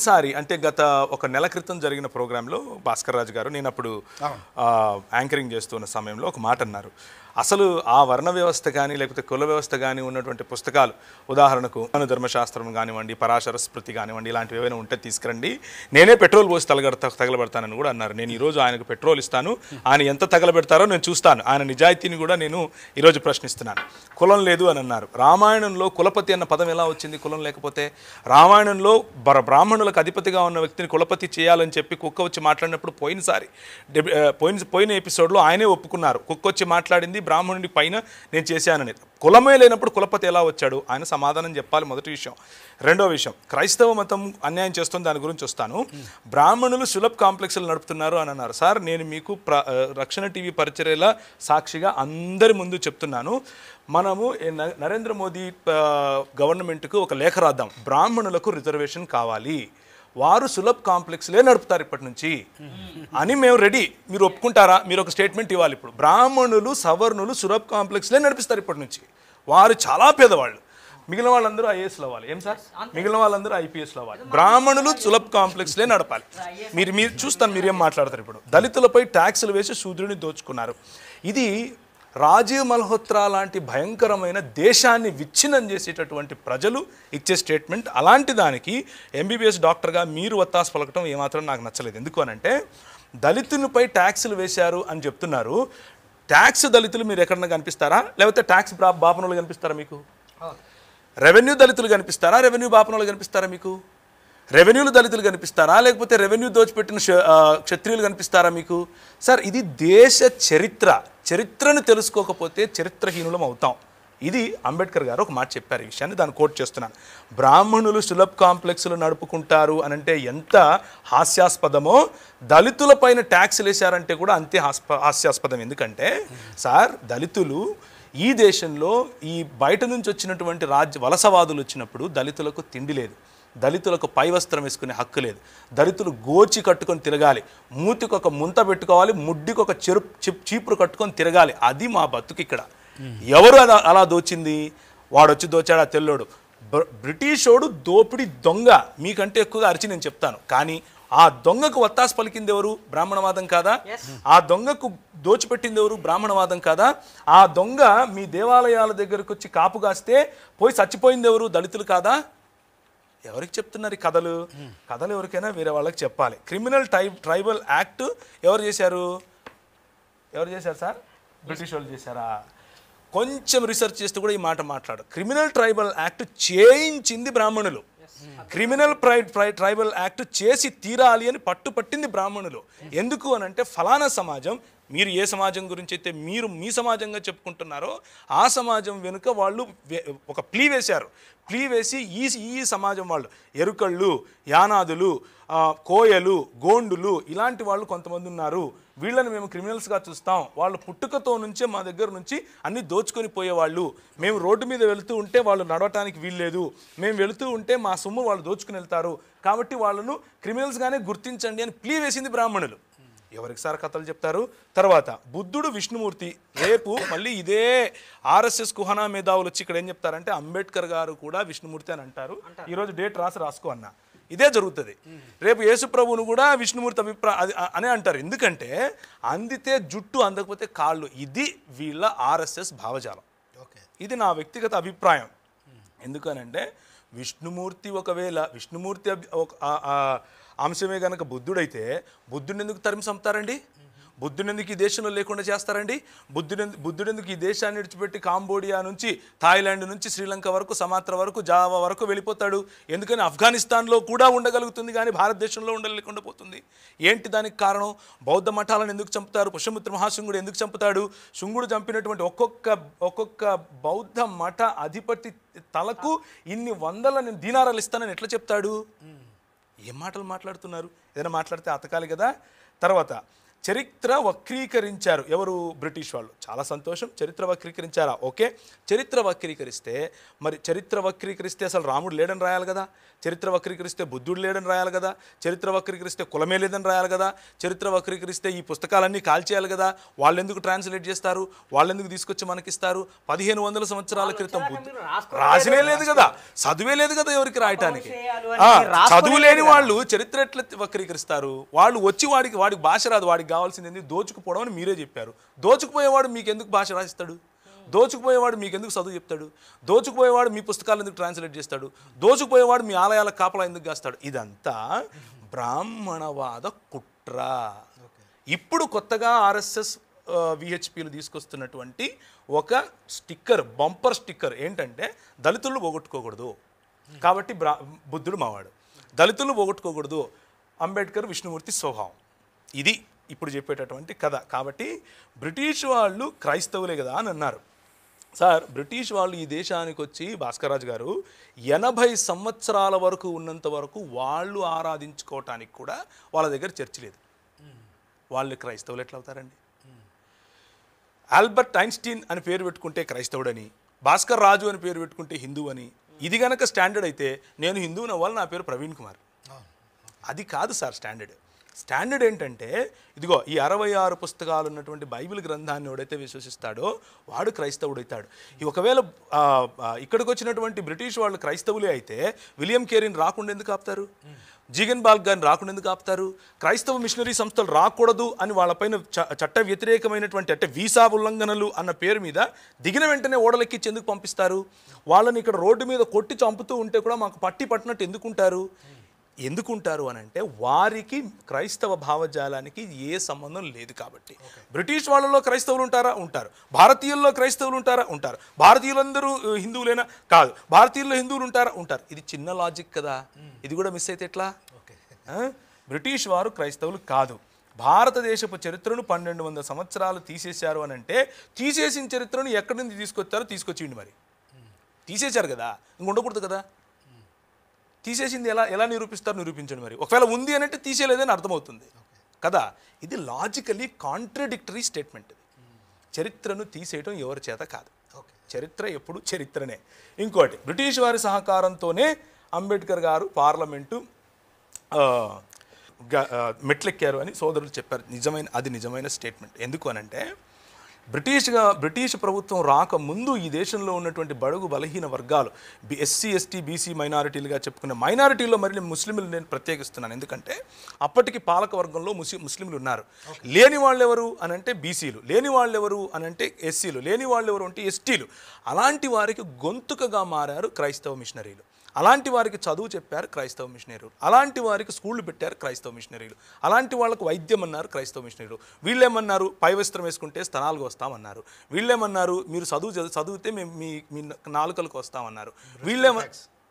పోయినసారి అంటే గత ఒక నెల క్రితం జరిగిన ప్రోగ్రాంలో భాస్కర్ రాజు గారు నేను అప్పుడు యాంకరింగ్ చేస్తున్న సమయంలో ఒక మాట అన్నారు. అసలు ఆ వర్ణ వ్యవస్థ కానీ లేకపోతే కుల వ్యవస్థ కానీ ఉన్నటువంటి పుస్తకాలు, ఉదాహరణకు ధర్మశాస్త్రం కానివ్వండి, పరాశర స్మృతి కానివ్వండి, ఇలాంటివి ఏమైనా ఉంటే తీసుకురండి, నేనే పెట్రోల్ పోసి తగలబెడతానని కూడా అన్నారు. నేను ఈరోజు ఆయనకు పెట్రోల్ ఇస్తాను, ఆయన ఎంత తగలబెడతారో నేను చూస్తాను. ఆయన నిజాయితీని కూడా నేను ఈరోజు ప్రశ్నిస్తున్నాను. కులం లేదు అని అన్నారు. రామాయణంలో కులపతి అన్న పదం ఎలా వచ్చింది కులం లేకపోతే? రామాయణంలో బ్రాహ్మణులకు అధిపతిగా ఉన్న వ్యక్తిని కులపతి చేయాలని చెప్పి కుక్క వచ్చి మాట్లాడినప్పుడు పోయిన ఎపిసోడ్లో ఆయనే ఒప్పుకున్నారు. కుక్క వచ్చి మాట్లాడింది బ్రాహ్మణుడి పైన నేను చేశానని. కులమే లేనప్పుడు కులపతి ఎలా వచ్చాడు? ఆయన సమాధానం చెప్పాలి, మొదటి విషయం. రెండో విషయం, క్రైస్తవ మతం అన్యాయం చేస్తుంది, దాని గురించి వస్తాను. బ్రాహ్మణులు సులభ్ కాంప్లెక్స్లు నడుపుతున్నారు అని అన్నారు. సార్, నేను మీకు రక్షణ టీవీ పరిచర్యల సాక్షిగా అందరి ముందు చెప్తున్నాను, మనము నరేంద్ర మోదీ గవర్నమెంట్కు ఒక లేఖ రాద్దాం, బ్రాహ్మణులకు రిజర్వేషన్ కావాలి, వారు సులభ్ కాంప్లెక్స్లే నడుపుతారు ఇప్పటి నుంచి అని మేము రెడీ. మీరు ఒప్పుకుంటారా? మీరు ఒక స్టేట్మెంట్ ఇవ్వాలి. ఇప్పుడు బ్రాహ్మణులు సవర్ణులు సులభ్ కాంప్లెక్స్లే నడిపిస్తారు ఇప్పటి నుంచి. వారు చాలా పేదవాళ్ళు. మిగిలిన వాళ్ళందరూ ఐఏఎస్లు అవ్వాలి. ఏం సార్? మిగిలిన వాళ్ళందరూ ఐపీఎస్లు అవ్వాలి. బ్రాహ్మణులు సులభ్ కాంప్లెక్స్లే నడపాలి. మీరు చూస్తాను మీరేం మాట్లాడతారు. ఇప్పుడు దళితులపై ట్యాక్సులు వేసి శూద్రుని దోచుకున్నారు. ఇది రాజీవ్ మల్హోత్రా లాంటి భయంకరమైన దేశాన్ని విచ్ఛిన్నం చేసేటటువంటి ప్రజలు ఇచ్చే స్టేట్మెంట్. అలాంటి దానికి ఎంబీబీఎస్ డాక్టర్గా మీరు వత్తాసు పలకటం ఏమాత్రం నాకు నచ్చలేదు. ఎందుకు అనంటే, దళితులపై ట్యాక్సులు వేశారు అని చెప్తున్నారు. ట్యాక్స్ దళితులు మీరు ఎక్కడన్నా కనిపిస్తారా? లేకపోతే ట్యాక్స్ బాపనోళ్ళు కనిపిస్తారా మీకు? రెవెన్యూ దళితులు కనిపిస్తారా? రెవెన్యూ బాపనోళ్ళు కనిపిస్తారా మీకు? రెవెన్యూలు దళితులు కనిపిస్తారా? లేకపోతే రెవెన్యూ దోచిపెట్టిన క్షత్రియులు కనిపిస్తారా మీకు? సార్, ఇది దేశ చరిత్రను తెలుసుకోకపోతే చరిత్రహీనులం అవుతాం. ఇది అంబేద్కర్ గారు ఒక మాట చెప్పారు. ఈ విషయాన్ని దాన్ని కోట్ చేస్తున్నాను. బ్రాహ్మణులు సులభ్ కాంప్లెక్స్లు నడుపుకుంటారు అనంటే ఎంత హాస్యాస్పదమో, దళితులపైన ట్యాక్స్లు వేశారంటే కూడా అంతే హాస్యాస్పదం. ఎందుకంటే సార్, దళితులు ఈ దేశంలో ఈ బయట నుంచి వచ్చినటువంటి వలసవాదులు వచ్చినప్పుడు దళితులకు తిండి లేదు, దళితులకు పై వస్త్రం వేసుకునే హక్కు లేదు, దళితులు గోచి కట్టుకొని తిరగాలి, మూతికి ఒక ముంత పెట్టుకోవాలి, ముడ్డికి ఒక చీపురు కట్టుకొని తిరగాలి. అది మా బతుకు ఇక్కడ. ఎవరు అలా దోచింది? వాడొచ్చి దోచాడు, ఆ తెల్లోడు. బ్రిటిషోడు దోపిడి దొంగ. మీకంటే ఎక్కువగా అరిచి నేను చెప్తాను. కానీ ఆ దొంగకు వత్తాసు పలికింది ఎవరు? బ్రాహ్మణవాదం కాదా? ఆ దొంగకు దోచిపెట్టింది ఎవరు? బ్రాహ్మణవాదం కాదా? ఆ దొంగ మీ దేవాలయాల దగ్గరకు వచ్చి కాపు కాస్తే పోయి చచ్చిపోయింది ఎవరు? దళితులు కాదా? ఎవరికి చెప్తున్నారు ఈ కథలు? కథలు ఎవరికైనా వేరే వాళ్ళకి చెప్పాలి. క్రిమినల్ ట్రైబల్ యాక్ట్ ఎవరు చేశారు సార్? బ్రిటిష్ వాళ్ళు చేశారా? కొంచెం రీసెర్చ్ చేస్తే కూడా ఈ మాట మాట్లాడు. క్రిమినల్ ట్రైబల్ యాక్ట్ చేయించింది బ్రాహ్మణులు. క్రిమినల్ ట్రైబల్ యాక్ట్ చేసి తీరాలి అని పట్టుపట్టింది బ్రాహ్మణులు. ఎందుకు అనంటే, ఫలానా సమాజం, మీరు ఏ సమాజం గురించి అయితే మీరు మీ సమాజంగా చెప్పుకుంటున్నారో ఆ సమాజం వెనుక వాళ్ళు ఒక ప్లీ వేశారు. ప్లీ వేసి ఈ సమాజం వాళ్ళు, ఎరుకళ్ళు, యానాదులు, కోయలు, గోండులు, ఇలాంటి వాళ్ళు కొంతమంది ఉన్నారు, వీళ్ళని మేము క్రిమినల్స్గా చూస్తాం, వాళ్ళు పుట్టుకతో నుంచే మా దగ్గర నుంచి అన్ని దోచుకొని పోయేవాళ్ళు, మేము రోడ్డు మీద వెళుతూ ఉంటే వాళ్ళు నడవటానికి వీల్లేదు, మేము వెళుతూ ఉంటే మా సొమ్ము వాళ్ళు దోచుకుని వెళ్తారు, కాబట్టి వాళ్ళను క్రిమినల్స్గానే గుర్తించండి అని ప్లీ వేసింది బ్రాహ్మణులు. ఎవరికి సార్ కథలు చెప్తారు? తర్వాత బుద్ధుడు విష్ణుమూర్తి. రేపు మళ్ళీ ఇదే ఆర్ఎస్ఎస్ కుహనా మేధావులు వచ్చి ఇక్కడ ఏం చెప్తారంటే, అంబేద్కర్ గారు కూడా విష్ణుమూర్తి అని అంటారు. ఈరోజు డేట్ రాసుకో అన్న, ఇదే జరుగుతుంది. రేపు యేసుప్రభువును కూడా విష్ణుమూర్తి అనే అంటారు. ఎందుకంటే అందితే జుట్టు, అందకపోతే కాళ్ళు. ఇది వీళ్ళ ఆర్ఎస్ఎస్ భావజాలం. ఇది నా వ్యక్తిగత అభిప్రాయం. ఎందుకనంటే విష్ణుమూర్తి, ఒకవేళ విష్ణుమూర్తి అంశమే కనుక బుద్ధుడైతే బుద్ధుడిని ఎందుకు తరిమి చంపుతారండి? బుద్ధుని ఎందుకు ఈ దేశంలో లేకుండా చేస్తారండి? బుద్ధుడు ఎందుకు ఈ దేశాన్ని విడిచిపెట్టి కాంబోడియా నుంచి, థాయిలాండ్ నుంచి, శ్రీలంక వరకు, సమాత్ర వరకు, జావా వరకు వెళ్ళిపోతాడు? ఎందుకని ఆఫ్ఘనిస్తాన్లో కూడా ఉండగలుగుతుంది కానీ భారతదేశంలో ఉండలేకుండా పోతుంది. ఏంటి దానికి కారణం? బౌద్ధ మఠాలను ఎందుకు చంపుతారు? పుష్యమిత్ర మహాశుంగుడు ఎందుకు చంపుతాడు? శుంగుడు చంపినటువంటి ఒక్కొక్క బౌద్ధ మఠ అధిపతి తలకు ఇన్ని వందల దీనారాలు ఇస్తానని ఎట్లా చెప్తాడు? ఏం మాటలు మాట్లాడుతున్నారు? ఏదైనా మాట్లాడితే అతకాలి కదా. తర్వాత చరిత్ర వక్రీకరించారు ఎవరు? బ్రిటిష్ వాళ్ళు. చాలా సంతోషం, చరిత్ర వక్రీకరించారా? ఓకే, చరిత్ర వక్రీకరిస్తే మరి చరిత్ర వక్రీకరిస్తే అసలు రాముడు లేడని రాయాలి కదా, చరిత్ర వక్రీకరిస్తే బుద్ధుడు లేడని రాయాలి కదా, చరిత్ర వక్రీకరిస్తే కులమే లేదని రాయాలి కదా, చరిత్ర వక్రీకరిస్తే ఈ పుస్తకాలన్నీ కాల్చేయాలి కదా. వాళ్ళు ఎందుకు ట్రాన్స్లేట్ చేస్తారు? వాళ్ళు ఎందుకు తీసుకొచ్చి మనకిస్తారు? 1500 సంవత్సరాల క్రితం రాసినే లేదు కదా, చదువే లేదు కదా ఎవరికి రాయటానికి. చదువు లేని వాళ్ళు చరిత్ర ఎట్లా వక్రీకరిస్తారు? వాళ్ళు వచ్చి వాడికి భాష రాదు, వాడికి కావాల్సింది ఏంది? దోచుకుపోవడం అని మీరే చెప్పారు. దోచుకుపోయేవాడు మీకు ఎందుకు భాష రాసిస్తాడు? దోచుకుపోయేవాడు మీకు ఎందుకు చదువు చెప్తాడు? దోచుకుపోయేవాడు మీ పుస్తకాలు ఎందుకు ట్రాన్స్లేట్ చేస్తాడు? దోచుకుపోయేవాడు మీ ఆలయాల కాపలా ఎందుకు కాస్తాడు? ఇదంతా బ్రాహ్మణవాద కుట్ర. ఇప్పుడు కొత్తగా ఆర్ఎస్ఎస్ విహెచ్పిలు తీసుకొస్తున్నటువంటి ఒక స్టిక్కర్, బంపర్ స్టిక్కర్ ఏంటంటే దళితులను పోగొట్టుకోకూడదు కాబట్టి బుద్ధుడు మావాడు, దళితులను పోగొట్టుకోకూడదు అంబేద్కర్ విష్ణుమూర్తి స్వభావం. ఇది ఇప్పుడు చెప్పేటటువంటి కథ. కాబట్టి బ్రిటిష్ వాళ్ళు క్రైస్తవులే కదా అని అన్నారు. సార్, బ్రిటిష్ వాళ్ళు ఈ దేశానికి వచ్చి భాస్కర్ రాజు గారు 80 సంవత్సరాల వరకు ఉన్నంత వరకు వాళ్ళు ఆరాధించుకోవటానికి కూడా వాళ్ళ దగ్గర చర్చ్ లేదు. వాళ్ళు క్రైస్తవులు ఎట్లా అవుతారండి? ఆల్బర్ట్ ఐన్స్టీన్ అని పేరు పెట్టుకుంటే క్రైస్తవుడని, భాస్కర్ రాజు అని పేరు పెట్టుకుంటే హిందూ అని. ఇది గనక స్టాండర్డ్ అయితే నేను హిందువుని అవ్వాలి, నా పేరు ప్రవీణ్ కుమార్. అది కాదు సార్ స్టాండర్డ్. స్టాండర్డ్ ఏంటంటే ఇదిగో ఈ 66 పుస్తకాలు ఉన్నటువంటి బైబిల్ గ్రంథాన్ని ఎవడైతే విశ్వసిస్తాడో వాడు క్రైస్తవుడు అవుతాడు. ఒకవేళ ఇక్కడికి వచ్చినటువంటి బ్రిటిష్ వాళ్ళు క్రైస్తవులే అయితే విలియం కేరీని రాకుండా ఎందుకు ఆపుతారు? జీగన్ బాల్క్ గారిని రాకుండా ఎందుకు ఆపుతారు? క్రైస్తవ మిషనరీ సంస్థలు రాకూడదు అని వాళ్ళపైన చట్ట వ్యతిరేకమైనటువంటి అంటే వీసా ఉల్లంఘనలు అన్న పేరు మీద దిగిన వెంటనే ఓడలెక్కించి ఎందుకు పంపిస్తారు? వాళ్ళని ఇక్కడ రోడ్డు మీద కొట్టి చంపుతూ ఉంటే కూడా మాకు పట్టినట్టు ఎందుకుంటారు అని అంటే వారికి క్రైస్తవ భావజాలానికి ఏ సంబంధం లేదు కాబట్టి. బ్రిటిష్ వాళ్ళలో క్రైస్తవులు ఉంటారా? ఉంటారు. భారతీయుల్లో క్రైస్తవులు ఉంటారా? ఉంటారు. భారతీయులందరూ హిందువులేనా? కాదు. భారతీయుల్లో హిందువులు ఉంటారా? ఉంటారు. ఇది చిన్న లాజిక్ కదా, ఇది కూడా మిస్ అయితే ఎట్లా? బ్రిటిష్ వారు క్రైస్తవులు కాదు. భారతదేశపు చరిత్రను 1200 సంవత్సరాలు తీసేశారు అని అంటే తీసేసిన చరిత్రను ఎక్కడి నుంచి తీసుకొచ్చారో తీసుకొచ్చిండి. మరి తీసేశారు కదా, ఇంక ఉండకూడదు కదా. తీసేసింది ఎలా నిరూపిస్తారు? నిరూపించండి. మరి ఒకవేళ ఉంది అని అంటే తీసేయలేదని అర్థమవుతుంది కదా. ఇది లాజికలీ కాంట్రడిక్టరీ స్టేట్మెంట్. చరిత్రను తీసేయటం ఎవరి చేత కాదు. చరిత్ర ఎప్పుడు చరిత్రనే. ఇంకోటి, బ్రిటిష్ వారి సహకారంతోనే అంబేద్కర్ గారు పార్లమెంటు మెట్లెక్కారు అని సోదరులు చెప్పారు. నిజమైన స్టేట్మెంట్. ఎందుకు అనంటే బ్రిటిష్ ప్రభుత్వం రాకముందు ఈ దేశంలో ఉన్నటువంటి బడుగు బలహీన వర్గాలు ఎస్సీ ఎస్టీ బీసీ మైనారిటీలుగా చెప్పుకున్న మైనారిటీలో మరి ముస్లింలు నేను ప్రత్యేకిస్తున్నాను. ఎందుకంటే అప్పటికి పాలక వర్గంలో ముస్లింలు ఉన్నారు. లేని వాళ్ళు ఎవరు అనంటే బీసీలు, లేని వాళ్ళు ఎవరు అనంటే ఎస్సీలు, లేని వాళ్ళు ఎవరు అంటే ఎస్టీలు. అలాంటి వారికి గొంతుకగా మారారు క్రైస్తవ మిషనరీలు. అలాంటి వారికి చదువు చెప్పారు క్రైస్తవ మిషనరీలు. అలాంటి వారికి స్కూళ్ళు పెట్టారు క్రైస్తవ మిషనరీలు. అలాంటి వాళ్ళకు వైద్యం అన్నారు క్రైస్తవ మిషనరీలు. వీళ్ళేమన్నారు? పై వస్త్రం వేసుకుంటే స్తనాలకు వస్తామన్నారు. వీళ్ళేమన్నారు? మీరు చదివితే మేము మీ నాలుకలకు వస్తామన్నారు.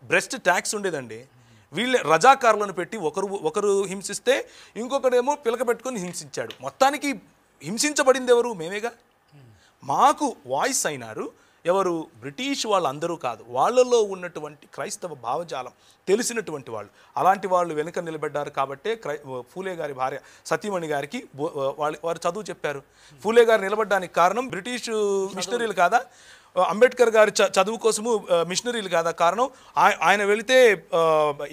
బ్రెస్ట్ ట్యాక్స్ ఉండేదండి. వీళ్ళే రజాకారులను పెట్టి ఒకరు హింసిస్తే ఇంకొకడేమో పిలక పెట్టుకొని హింసించాడు. మొత్తానికి హింసించబడింది ఎవరు? మేమేగా. మాకు వాయిస్ అయినారు ఎవరు? బ్రిటిష్ వాళ్ళందరూ కాదు, వాళ్ళలో ఉన్నటువంటి క్రైస్తవ భావజాలం తెలిసినటువంటి వాళ్ళు. అలాంటి వాళ్ళు వెనుక నిలబడ్డారు కాబట్టే ఫూలే గారి భార్య సతీమణి గారికి వారు చదువు చెప్పారు. ఫూలే గారు నిలబడ్డానికి కారణం బ్రిటిష్ మిషనరీలు కాదా? అంబేద్కర్ గారి చదువు కోసము మిషనరీలు కాదా కారణం? ఆయన వెళితే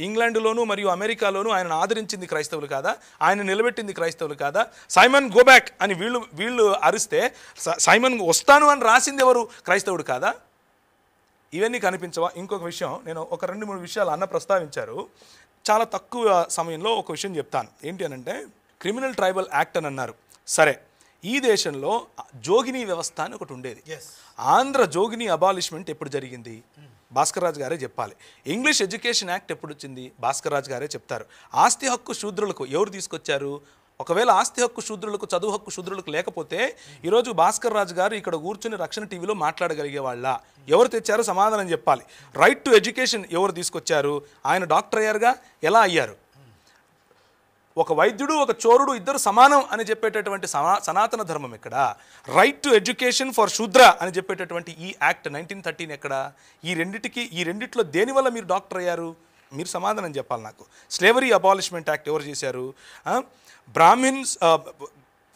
ఇంగ్లాండ్లోను మరియు అమెరికాలోను ఆయన ఆదరించింది క్రైస్తవులు కాదా? ఆయన నిలబెట్టింది క్రైస్తవులు కాదా? సైమన్ గో బ్యాక్ అని వీళ్ళు అరిస్తే సైమన్ వస్తాను అని రాసింది ఎవరు? క్రైస్తవుడు కాదా? ఇవన్నీ కనిపించవా? ఇంకొక విషయం, నేను ఒక 2-3 విషయాలు అన్న ప్రస్తావించారు. చాలా తక్కువ సమయంలో ఒక విషయం చెప్తాను. ఏంటి అనంటే క్రిమినల్ ట్రైబల్ యాక్ట్ అని అన్నారు. సరే, ఈ దేశంలో జోగినీ వ్యవస్థ అని ఒకటి ఉండేది. ఆంధ్ర జోగినీ అబాలిష్మెంట్ ఎప్పుడు జరిగింది? భాస్కర్ రాజు గారే చెప్పాలి. ఇంగ్లీష్ ఎడ్యుకేషన్ యాక్ట్ ఎప్పుడు వచ్చింది? భాస్కర్ రాజు గారే చెప్తారు. ఆస్తి హక్కు శూద్రులకు ఎవరు తీసుకొచ్చారు? ఒకవేళ ఆస్తి హక్కు శూద్రులకు, చదువు హక్కు శూద్రులకు లేకపోతే ఈరోజు భాస్కర్ రాజు గారు ఇక్కడ కూర్చుని రక్షణ టీవీలో మాట్లాడగలిగే వాళ్ళ? ఎవరు తెచ్చారో సమాధానం చెప్పాలి. రైట్ టు ఎడ్యుకేషన్ ఎవరు తీసుకొచ్చారు? ఆయన డాక్టర్ అయ్యారుగా, ఎలా అయ్యారు? ఒక వైద్యుడు ఒక చోరుడు ఇద్దరు సమానం అని చెప్పేటటువంటి సనాతన ధర్మం ఎక్కడ? రైట్ టు ఎడ్యుకేషన్ ఫర్ శూద్ర అని చెప్పేటటువంటి ఈ యాక్ట్ 1913 ఎక్కడ? ఈ రెండిట్లో దేనివల్ల మీరు డాక్టర్ అయ్యారు? మీరు సమాధానం చెప్పాలి నాకు. స్లేవరీ అబాలిష్మెంట్ యాక్ట్ ఎవరు చేశారు? బ్రాహ్మిన్స్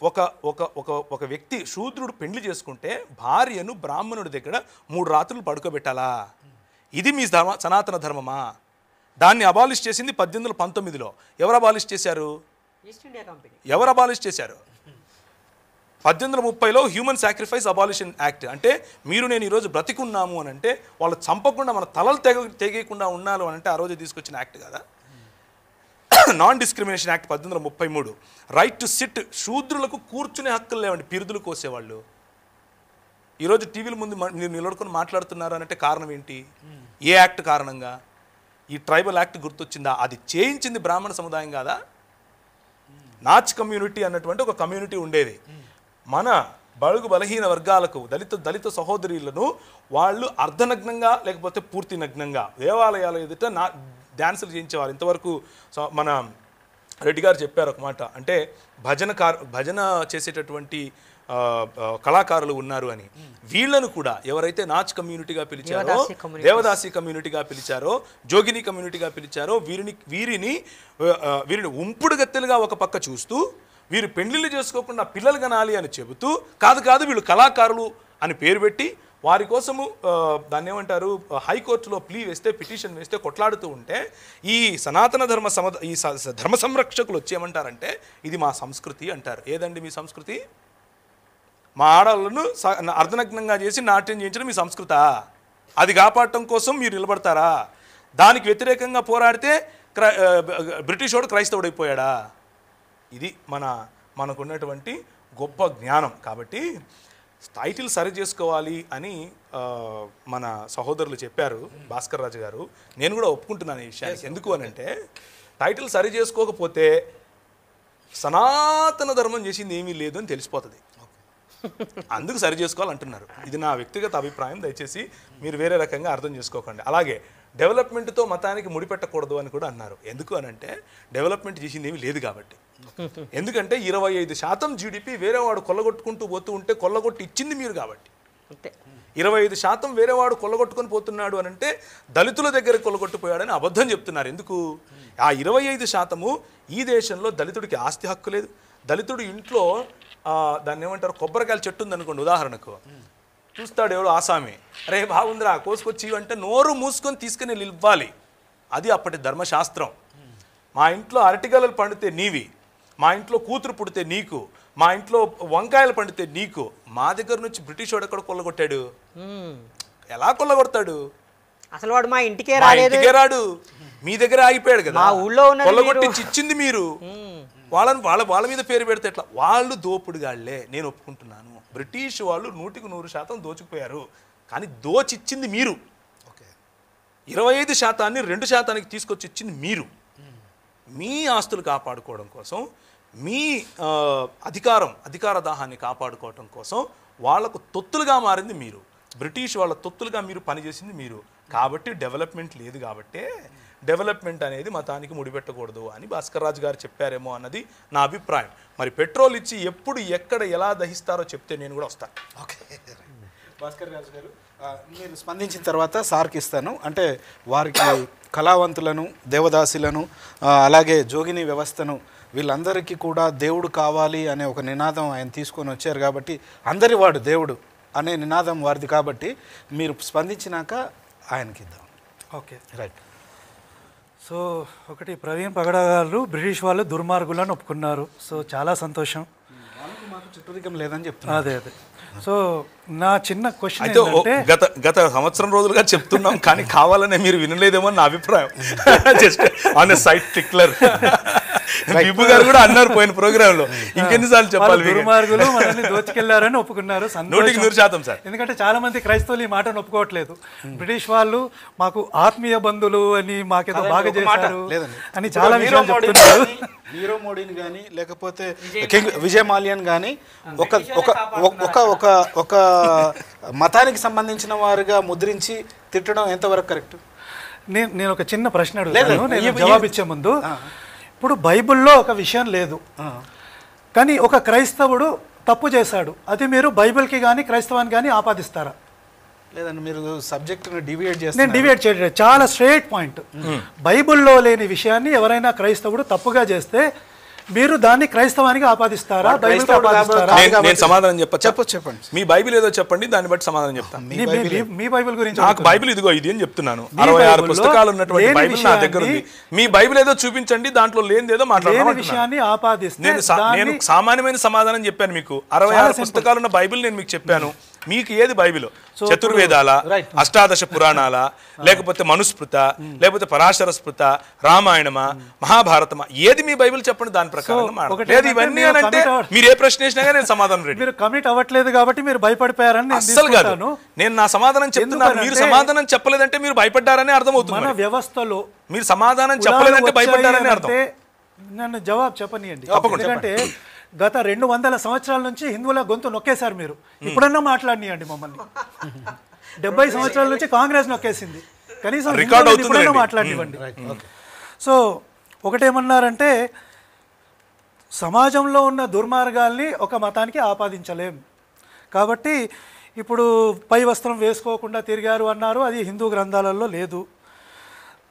ఒక ఒక ఒక ఒక వ్యక్తి శూద్రుడు పెళ్లి చేసుకుంటే భార్యను బ్రాహ్మణుడి దగ్గర 3 రాత్రులు పడుకోబెట్టాలా? ఇది మీ సనాతన ధర్మమా? దాన్ని అబాలిష్ చేసింది 1819లో. ఎవరు అబాలిష్ చేశారు? ఎవరు అబాలిష్ చేశారు? 1830లో హ్యూమన్ సాక్రిఫైస్ అబాలిషన్ యాక్ట్. అంటే మీరు నేను ఈరోజు బ్రతికున్నాము అని అంటే వాళ్ళు చంపకుండా మన తలలు తెగేయకుండా ఉన్నాను అని అంటే ఆ రోజు తీసుకొచ్చిన యాక్ట్ కదా. Non discrimination act 1833. Right to sit, శూద్రులకు కూర్చునే హక్కులు లేవండి, పిరుదులు కోసేవాళ్ళు. ఈరోజు టీవీల ముందు మీరు నిలబడుకొని మాట్లాడుతున్నారు అంటే కారణం ఏంటి? ఏ యాక్ట్ కారణంగా? ఈ ట్రైబల్ యాక్ట్ గుర్తొచ్చిందా? అది చేయించింది బ్రాహ్మణ సముదాయం కాదా? నాచ్ కమ్యూనిటీ అన్నటువంటి ఒక కమ్యూనిటీ ఉండేది. మన బడుగు బలహీన వర్గాలకు దళిత సహోదరులను వాళ్ళు అర్ధనగ్నంగా లేకపోతే పూర్తి నగ్నంగా దేవాలయాల ఎదుట డ్యాన్సులు చేయించేవారు. ఇంతవరకు మన రెడ్డి గారు చెప్పారు ఒక మాట, అంటే భజన చేసేటటువంటి కళాకారులు ఉన్నారు అని. వీళ్ళను కూడా ఎవరైతే నాచ్ కమ్యూనిటీగా పిలిచారో, దేవదాసి కమ్యూనిటీగా పిలిచారో, జోగిని కమ్యూనిటీగా పిలిచారో వీరిని ఉంపుడు గత్తెలుగా ఒక పక్క చూస్తూ, వీరు పెళ్లిళ్ళు చేసుకోకుండా పిల్లలు కనాలి అని చెబుతూ, కాదు వీళ్ళు కళాకారులు అని పేరు పెట్టి వారి కోసము దాన్ని ఏమంటారు, హైకోర్టులో పిటిషన్ వేస్తే కొట్లాడుతూ ఉంటే ఈ సనాతన ధర్మ సంరక్షకులు వచ్చి ఏమంటారంటే ఇది మా సంస్కృతి అంటారు. ఏదండి మీ సంస్కృతి? మా ఆడవాళ్ళను అర్ధనగ్నంగా చేసి నాట్యం చేయించడం మీ సంస్కృతా? అది కాపాడటం కోసం మీరు నిలబడతారా? దానికి వ్యతిరేకంగా పోరాడితే బ్రిటిష్ వాడు క్రైస్తవుడైపోయాడా? ఇది మనకున్నటువంటి గొప్ప జ్ఞానం. కాబట్టి టైటిల్ సరి చేసుకోవాలి అని మన సహోదరులు చెప్పారు, భాస్కర్ రాజు గారు. నేను కూడా ఒప్పుకుంటున్నాను ఈ విషయానికి. ఎందుకు అని అంటే టైటిల్ సరి చేసుకోకపోతే సనాతన ధర్మం చేసింది ఏమీ లేదు అని తెలిసిపోతుంది. అందుకు సరి చేసుకోవాలంటున్నారు. ఇది నా వ్యక్తిగత అభిప్రాయం, దయచేసి మీరు వేరే రకంగా అర్థం చేసుకోకండి. అలాగే డెవలప్మెంట్తో మతానికి ముడిపెట్టకూడదు అని కూడా అన్నారు. ఎందుకు అని అంటే డెవలప్మెంట్ చేసింది ఏమీ లేదు కాబట్టి. ఎందుకంటే 25% జీడిపి వేరేవాడు కొల్లగొట్టుకుంటూ పోతూ ఉంటే కొల్లగొట్టి ఇచ్చింది మీరు కాబట్టి. 25% వేరేవాడు కొల్లగొట్టుకొని పోతున్నాడు అని అంటే దళితుల దగ్గర కొల్లగొట్టుపోయాడని అబద్ధం చెప్తున్నారు. ఎందుకు? ఆ 25% ఈ దేశంలో దళితుడికి ఆస్తి హక్కు లేదు. దళితుడు ఇంట్లో దాన్ని ఏమంటారు, కొబ్బరికాయల చెట్టు ఉందనుకోండి ఉదాహరణకు, చూస్తాడు ఎవడో ఆసామి, అరే బాగుందిరా కోసుకొచ్చి అంటే నోరు మూసుకొని తీసుకుని ఇవ్వాలి. అది అప్పటి ధర్మశాస్త్రం. మా ఇంట్లో అరటిగలలు పండితే నీవి, మా ఇంట్లో కూతురు పుడితే నీకు, మా ఇంట్లో వంకాయలు పండితే నీకు. మా దగ్గర నుంచి బ్రిటిష్ వాడు ఎక్కడ కొల్లగొట్టాడు? ఎలా కొల్లగొడతాడు? అసలు వాడు మా ఇంటికే రాడు, మీ దగ్గర ఆగిపోయాడు కదా. కొల్లగొట్టి ఇచ్చింది మీరు. వాళ్ళ మీద పేరు పెడితే ఎట్లా? వాళ్ళు దోపుడుగాళ్లే, నేను ఒప్పుకుంటున్నాను. బ్రిటిష్ వాళ్ళు 100% దోచుకుపోయారు, కానీ దోచిచ్చింది మీరు. 25%ని 2%కి తీసుకొచ్చి ఇచ్చింది మీరు. మీ ఆస్తులు కాపాడుకోవడం కోసం, మీ అధికార దాహాన్ని కాపాడుకోవడం కోసం వాళ్లకు తొత్తులుగా మారింది మీరు. బ్రిటిష్ వాళ్ళ తొత్తులుగా మీరు పనిచేసింది మీరు. కాబట్టి డెవలప్మెంట్ లేదు. కాబట్టి డెవలప్మెంట్ అనేది మతానికి ముడిపెట్టకూడదు అని భాస్కర్ రాజు గారు చెప్పారేమో అన్నది నా అభిప్రాయం. మరి పెట్రోల్ ఇచ్చి ఎప్పుడు ఎక్కడ ఎలా దహిస్తారో చెప్తే నేను కూడా వస్తాను. ఓకే, భాస్కర్ రాజు గారు మీరు స్పందించిన తర్వాత సార్కి ఇస్తాను. అంటే వారికి కళావంతులను, దేవదాసులను, అలాగే జోగిని వ్యవస్థను, వీళ్ళందరికీ కూడా దేవుడు కావాలి అనే ఒక నినాదం ఆయన తీసుకొని వచ్చారు. కాబట్టి అందరి వాడు దేవుడు అనే నినాదం వారిది. కాబట్టి మీరు స్పందించినాక ఆయనకి ఇద్దాం. Okay, right. సో ఒకటి, ప్రవీణ్ పగడ గారు బ్రిటిష్ వాళ్ళు దుర్మార్గులను ఒప్పుకున్నారు. సో చాలా సంతోషం. మాకు చుట్టూరికం లేదని చెప్తున్నారు. అదే. సో నా చిన్న క్వశ్చన్ అయితే గత సంవత్సరం రోజులుగా చెప్తున్నాం, కానీ కావాలనే మీరు వినలేదేమో నా అభిప్రాయం. Just on a sight tickler. Vibhu గారు కూడా అన్నారు పోయిన ప్రోగ్రామ్ లో, ఇంకెన్నిసార్లు చెప్పాలి? దుర్మార్గులు మనల్ని దోచుకెళ్లారని ఒప్పుకున్నారు. 100% సార్. ఎందుకంటే చాలా మంది క్రైస్తవులు ఈ మాటను ఒప్పుకోవట్లేదు. బ్రిటిష్ వాళ్ళు మాకు ఆత్మీయ బంధువులు అని, మాకేదో బాగా చేశారు అని చాలా విషయాలు చెప్తున్నారు. నీరవ్ మోడీని కానీ లేకపోతే విజయ్ మాల్యాన్ కానీ ఒక మతానికి సంబంధించిన వారుగా ముద్రించి తిట్టడం ఎంతవరకు కరెక్ట్? నేను ఒక చిన్న ప్రశ్న అడుగుతాను, నేను జవాబు ఇచ్చే ముందు. ఇప్పుడు బైబిల్లో ఒక విషయం లేదు, కానీ ఒక క్రైస్తవుడు తప్పు చేశాడు, అది మీరు బైబిల్కి కానీ క్రైస్తవానికి కానీ ఆపాదిస్తారా? లేదండి, మీరు సబ్జెక్ట్ని డివియేట్ చేస్తారు. నేను డివియేట్ చేయలేదు, చాలా స్ట్రైట్ పాయింట్. బైబిల్లో లేని విషయాన్ని ఎవరైనా క్రైస్తవుడు తప్పుగా చేస్తే మీరు దాన్ని క్రైస్తవానికి ఆపాదిస్తారా, బైబిల్కి ఆపాదిస్తారా? నేను సమాధానం చెప్పండి. మీ బైబిల్ ఏదో చెప్పండి, దాన్ని బట్టి సమాధానం చెప్తాను. మీ బైబిల్ గురించి నాకు బైబిల్ ఇదిగో ఇది అని చెప్తున్నాను. 66 పుస్తకాలు ఉన్నటువంటి బైబిల్ నా దగ్గర ఉంది. మీ బైబిల్ ఏదో చూపించండి, దాంట్లో లేనిదేదో మాట్లాడాలి. విషయాన్ని ఆపాదిస్తే నేను సామాన్యమైన సమాధానం చెప్పాను మీకు. 66 పుస్తకాలు ఉన్న బైబిల్ నేను మీకు చెప్పాను. మీకు ఏది బైబిల్? చతుర్వేదాల, అష్టాదశ పురాణాల, లేకపోతే మనుస్మృత, లేకపోతే పరాశర స్మృత, రామాయణమా, మహాభారతమా, ఏది మీ బైబిల్ చెప్పండి, దాని ప్రకారం లేదు. ఇవన్నీ అంటే మీరు ఏ ప్రశ్న వేసినా నేను సమాధానం రెడీ. మీరు కమిట్ అవ్వట్లేదు కాబట్టి మీరు భయపడిపోయారని అస్సలు కాదు. నేను నా సమాధానం చెప్తున్నాను. మీరు సమాధానం చెప్పలేదంటే మీరు భయపడ్డారని అర్థమవుతుంది. మన వ్యవస్థలో మీరు సమాధానం చెప్పలేదంటే భయపడ్డారని అర్థం. నన్ను జవాబు చెప్పనియండి. ఎందుకంటే గత 200 సంవత్సరాల నుంచి హిందువుల గొంతు నొక్కేశారు మీరు. ఇప్పుడన్నా మాట్లాడియండి మమ్మల్ని. 70 సంవత్సరాల నుంచి కాంగ్రెస్ నొక్కేసింది. కనీసం ఇప్పుడన్నా మాట్లాడివ్వండి. సో ఒకటేమన్నారంటే సమాజంలో ఉన్న దుర్మార్గాల్ని ఒక మతానికి ఆపాదించలేం కాబట్టి ఇప్పుడు పై వస్త్రం వేసుకోకుండా తిరిగారు అన్నారు, అది హిందూ గ్రంథాలలో లేదు.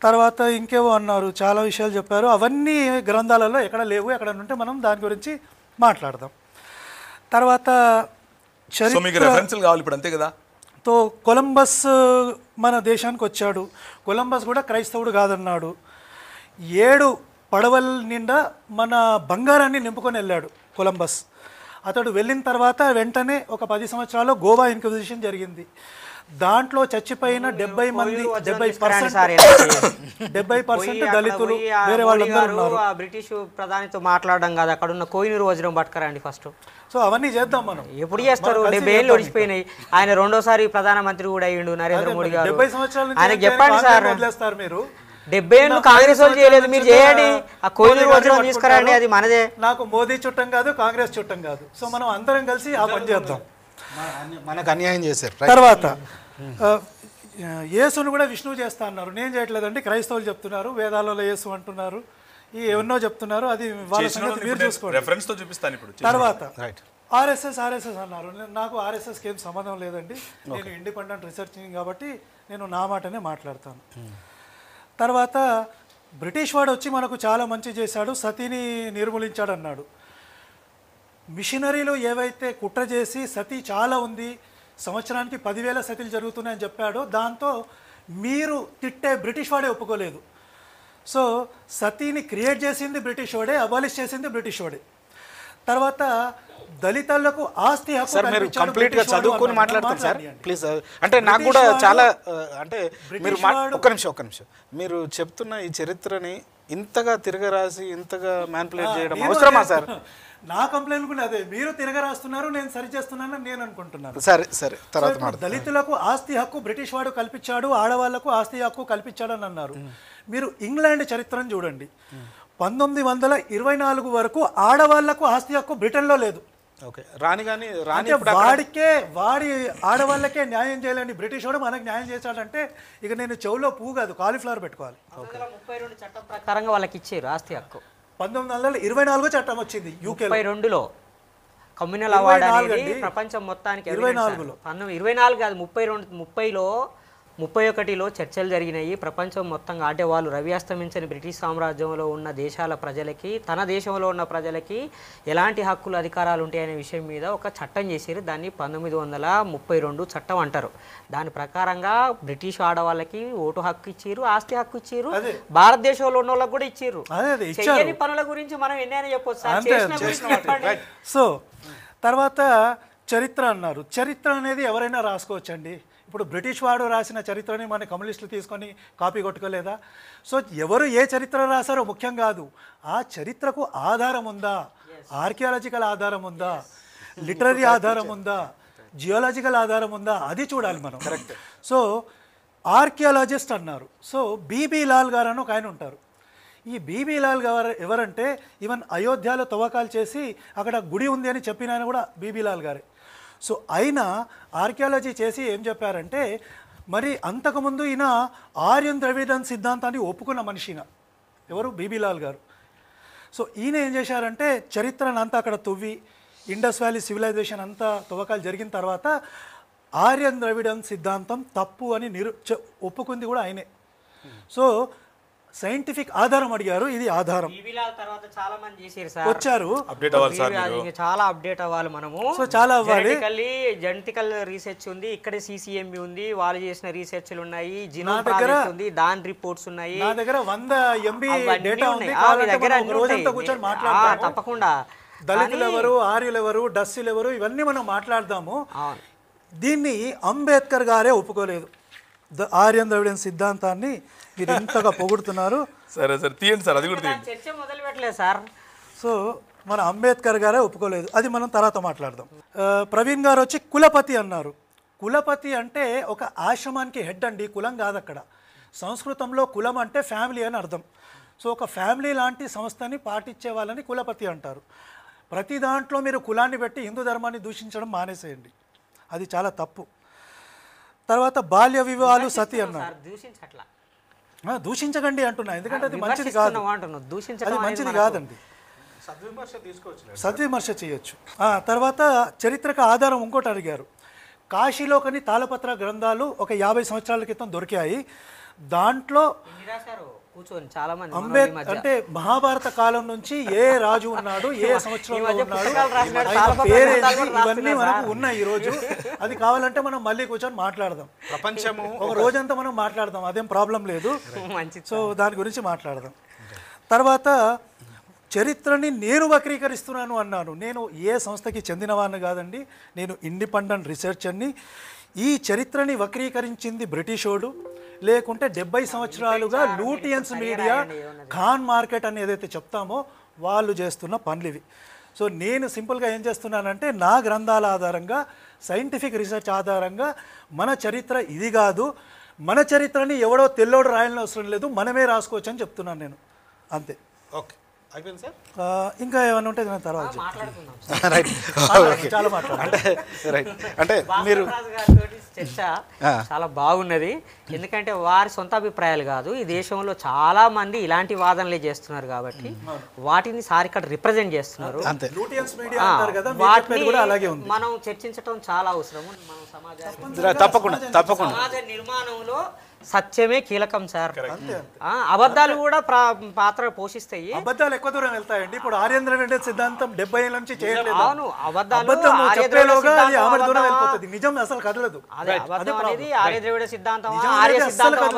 తర్వాత ఇంకేవో అన్నారు, చాలా విషయాలు చెప్పారు. అవన్నీ గ్రంథాలలో ఎక్కడ లేవు, ఎక్కడ ఉంటే మనం దాని గురించి మాట్లాడదాం. తర్వాత తో కొలంబస్ మన దేశానికి వచ్చాడు. కొలంబస్ కూడా క్రైస్తవుడు కాదన్నాడు. 7 పడవల నిండా మన బంగారాన్ని నింపుకొని వెళ్ళాడు కొలంబస్. అతడు వెళ్ళిన తర్వాత వెంటనే ఒక 10 సంవత్సరాల్లో గోవా ఇన్క్విజిషన్ జరిగింది. దాంట్లో చచ్చిపోయిన 70 మంది 70% దళితులు, వేరే వాళ్ళందరూ ఉన్నారు. బ్రిటిష్ ప్రధానితో మాట్లాడడం కాదు, అక్కడ ఉన్న కోహినూరు వజ్రం పట్టుకరండి ఫస్ట్. సో అవన్నీ చేద్దాం మనం. ఎప్పుడు చేస్తారు? 70 ఏళ్ళు ఒడిచిపోయినాయి. ఆయన రెండోసారి ప్రధానమంత్రి కూడా అయ్యిండు నరేంద్ర మోడీ గారు. 70 సంవత్సరాల ఆయన చెప్పండి సార్, వదిలేస్తారు మీరు. 70 ఏళ్ళు కాంగ్రెస్ వాళ్ళు చేయలేదు, మీరు చేయండి. ఆ కోహినూరు వజ్రం తీసుకురండి, అది మనదే. నాకు మోదీ చుట్టం కాదు, కాంగ్రెస్ చుట్టం కాదు. సో మనం అందరం కలిసి ఆ పని చేద్దాం. మనకు అన్యాయం చేశారు. తర్వాత యేసును కూడా విష్ణువు చేస్తా అన్నారు. నేను చేయట్లేదండి, క్రైస్తవులు చెప్తున్నారు. వేదాలలో యేసు అంటున్నారు, ఈ ఎన్నో చెప్తున్నారు. అది వాళ్ళ సంగతి మీరు చూసుకోండి. తర్వాత ఆర్ఎస్ఎస్ అన్నారు. నాకు ఆర్ఎస్ఎస్కి ఏం సంబంధం లేదండి, నేను ఇండిపెండెంట్ రీసెర్చింగ్ కాబట్టి నేను నా మాటనే మాట్లాడతాను. తర్వాత బ్రిటిష్ వాడు వచ్చి మనకు చాలా మంచి చేశాడు, సతీని నిర్మూలించాడు అన్నాడు. మిషనరీలు ఏవైతే కుట్ర చేసి సతీ చాలా ఉంది, సంవత్సరానికి 10,000 సతీలు జరుగుతున్నాయని చెప్పాడో దాంతో మీరు తిట్టే బ్రిటిష్ వాడే ఒప్పుకోలేదు. సో సతీని క్రియేట్ చేసింది బ్రిటిష్ వాడే, అబాలిష్ చేసింది బ్రిటిష్ వాడే. తర్వాత దళితులకు ఆస్తి హక్కు మీరు కంప్లీట్ గా చదువుకొని మాట్లాడతారు సార్ ప్లీజ్. అంటే నాకు కూడా చాలా అంటే మీరు ఒక్క నిమిషం మీరు చెప్తున్న ఈ చరిత్రని ఇంతగా తిరగరాసి ఇంతగా మ్యానిపులేట్ చేయడం అవసరమా సార్? నా కంప్లైంట్ కూడా అదే, మీరు తిరగరాస్తున్నారు, నేను సరి చేస్తున్నానని నేను అనుకుంటున్నాను. సరే తర్వాత దళితులకు ఆస్తి హక్కు బ్రిటిష్ వాడు కల్పించాడు, ఆడవాళ్లకు ఆస్తి హక్కు కల్పించాడని అన్నారు. మీరు ఇంగ్లాండ్ చరిత్రను చూడండి. 1924 వరకు ఆడవాళ్లకు ఆస్తి హక్కు బ్రిటన్లో లేదు. వాడి ఆడవాళ్ళకే న్యాయం చేయాలని బ్రిటిష్ వాడు మనకు న్యాయం చేశాడంటే ఇక నేను చెవులో పువ్వు కాదు, కాలీఫ్లవర్ పెట్టుకోవాలి. 32 చట్టం ప్రకారంగా వాళ్ళకి ఇచ్చారు ఆస్తి హక్కు. 1924 చట్టం వచ్చింది యూకే. 32లో కమ్యూనల్ అవార్డు అనేది ప్రపంచం మొత్తానికి 24 కాదు 30లో 31లో చర్చలు జరిగినాయి ప్రపంచం మొత్తంగా. అంటే వాళ్ళు రవి అస్తమించని బ్రిటిష్ సామ్రాజ్యంలో ఉన్న దేశాల ప్రజలకి, తన దేశంలో ఉన్న ప్రజలకి ఎలాంటి హక్కులు అధికారాలు ఉంటాయనే విషయం మీద ఒక చట్టం చేశారు. దాన్ని 1932 చట్టం అంటారు. దాని ప్రకారంగా బ్రిటిష్ ఆడవాళ్ళకి ఓటు హక్కు ఇచ్చారు, ఆస్తి హక్కు ఇచ్చారు, భారతదేశంలో ఉన్న వాళ్ళకి కూడా ఇచ్చారు. చెయ్యని పనుల గురించి మనం ఎన్నైనా చెప్పొచ్చు. సో తర్వాత చరిత్ర అన్నారు. చరిత్ర అనేది ఎవరైనా రాసుకోవచ్చండి. ఇప్పుడు బ్రిటిష్ వాడు రాసిన చరిత్రని మన కమ్యూనిస్టులు తీసుకొని కాపీ కొట్టుకోలేదా? సో ఎవరు ఏ చరిత్ర రాశారో ముఖ్యం కాదు, ఆ చరిత్రకు ఆధారం ఉందా, ఆర్కియాలజికల్ ఆధారం ఉందా, లిటరరీ ఆధారం ఉందా, జియోలాజికల్ ఆధారం ఉందా, అది చూడాలి మనం. కరెక్ట్. సో ఆర్కియాలజిస్ట్ అన్నారు. సో బీబీ లాల్ గారు అని ఒక ఆయన ఉంటారు. ఈ బీబీ లాల్ గారు ఎవరంటే ఈవెన్ అయోధ్యలో తవ్వకాలు చేసి అక్కడ గుడి ఉంది అని చెప్పిన ఆయన కూడా బీబీ లాల్ గారే. సో ఆయన ఆర్కియాలజీ చేసి ఏం చెప్పారంటే, మరి అంతకుముందు ఈయన ఆర్యన్ ద్రవిడన్ సిద్ధాంతాన్ని ఒప్పుకున్న మనిషిన ఎవరు, బీబీ లాల్ గారు. సో ఈయన ఏం చేశారంటే చరిత్రను అంతా అక్కడ తవ్వి, ఇండస్ వ్యాలీ సివిలైజేషన్ అంతా తవ్వకాలు జరిగిన తర్వాత ఆర్యన్ ద్రవిడన్ సిద్ధాంతం తప్పు అని ఒప్పుకుంది కూడా ఆయనే. సో సైంటిఫిక్ ఆధారం అడిగారు, ఇది ఆధారం. తర్వాత చాలా మంది చేశారు సార్, వచ్చారు. అప్డేట్ అవ్వాలి సార్, చాలా అప్డేట్ అవ్వాలి మనము. సో చాలా అవ్వాలి. జెనెటికల్ రీసెర్చ్ ఉంది, ఇక్కడే సిసిఎంబి ఉంది, వాళ్ళు చేసిన రీసెర్చ్లు ఉన్నాయి, జీనోమ్ ప్రాజెక్ట్ ఉంది, దాని రిపోర్ట్స్ ఉన్నాయి. నా దగ్గర 100 MB డేటా ఉంది. కావాలంటే మనం ఒక రోజంతా కూర్చొని మాట్లాడదాము. తప్పకుండా దళితులు ఎవరు, ఆర్యులు ఎవరు, డస్సులు ఎవరు, ఇవన్నీ మనం మాట్లాడదాము. దీన్ని అంబేద్కర్ గారే ఒప్పుకోలేదు. ఆర్యన్ ద్రవిడియన్ సిద్ధాంతాన్ని మీరు ఇంతగా పొగుడుతున్నారు. సరే సరే తీయండి సార్, అది కూడా తీయండి. చర్చ మొదలు పెట్టలేదు సార్. సో మన అంబేద్కర్ గారే ఒప్పుకోలేదు, అది మనం తర్వాత మాట్లాడదాం. ప్రవీణ్ గారు వచ్చి కులపతి అన్నారు. కులపతి అంటే ఒక ఆశ్రమానికి హెడ్ అండి, కులం కాదు అక్కడ. సంస్కృతంలో కులం అంటే ఫ్యామిలీ అని అర్థం. సో ఒక ఫ్యామిలీ లాంటి సంస్థని పాటించే వాళ్ళని కులపతి అంటారు. ప్రతి దాంట్లో మీరు కులాన్ని పెట్టి హిందూ ధర్మాన్ని దూషించడం మానేసేయండి, అది చాలా తప్పు. తర్వాత బాల్య వివాహాలు సతి అన్నారు. దూషించకండి అంటున్నా, ఎందుకంటే అది మంచిది కాదు, అది మంచిది కాదండి. సద్విమర్శ చేయొచ్చు. తర్వాత చరిత్రక ఆధారం ఇంకోటి అడిగారు. కాశీలోకని తాళపత్ర గ్రంథాలు ఒక 50 సంవత్సరాల క్రితం దొరికాయి. దాంట్లో అంటే మహాభారత కాలం నుంచి ఏ రాజు ఉన్నాడు, ఏ సంవత్సరంలో ఉన్నాడు, ఆయన పేరేంటి, ఇవన్నీ మనకు ఉన్నాయి ఈ రోజు. అది కావాలంటే మనం మళ్ళీ కూర్చొని మాట్లాడదాం, ప్రపంచము ఒక రోజంతా మనం మాట్లాడదాం, అదేం ప్రాబ్లం లేదు. సో దాని గురించి మాట్లాడదాం. తర్వాత చరిత్రని నేను వక్రీకరిస్తున్నాను అన్నాను. నేను ఏ సంస్థకి చెందినవాడిని కాదండి, నేను ఇండిపెండెంట్ రీసెర్చర్ని. ఈ చరిత్రని వక్రీకరించింది బ్రిటిషోడు, లేకుంటే 70 సంవత్సరాలుగా లూటియన్స్ మీడియా, ఖాన్ మార్కెట్ అని ఏదైతే చెప్తామో వాళ్ళు చేస్తున్న పనులు ఇవి. సో నేను సింపుల్గా ఏం చేస్తున్నానంటే నా గ్రంథాల ఆధారంగా, సైంటిఫిక్ రీసెర్చ్ ఆధారంగా మన చరిత్ర ఇది కాదు, మన చరిత్రని ఎవడో తెల్లోడు రాయాలని అవసరం లేదు, మనమే రాసుకోవచ్చు అని చెప్తున్నాను నేను, అంతే. ఓకే, అయిపోయింది సార్. ఇంకా ఏమైనా ఉంటే నేను తర్వాత రైట్, చాలా మాట్లాడాలి. అంటే మీరు చర్చ చాలా బాగున్నది, ఎందుకంటే వారి సొంత అభిప్రాయాలు కాదు, ఈ దేశంలో చాలా మంది ఇలాంటి వాదనలే చేస్తున్నారు కాబట్టి వాటిని సార్ ఇక్కడ రిప్రజెంట్ చేస్తున్నారు. వాటిని మనం చర్చించడం చాలా అవసరం. మనం సమాజ నిర్మాణంలో సత్యమే కీలకం సార్. అబద్ధాలు కూడా పాత్ర పోషిస్తాయి. అబద్ధాలు ఎక్కువ దూరం వెళ్తాయండి. ఇప్పుడు ఆర్యన్ ద్రవిడ సిద్ధాంతం 70 ఏళ్ళ నుంచి చేయలేదు. అవును, అబద్ధాలు నిజం అసలు కదలదు. ఆర్య ద్రవిడ సిద్ధాంతం, ఆర్య సిద్ధాంతం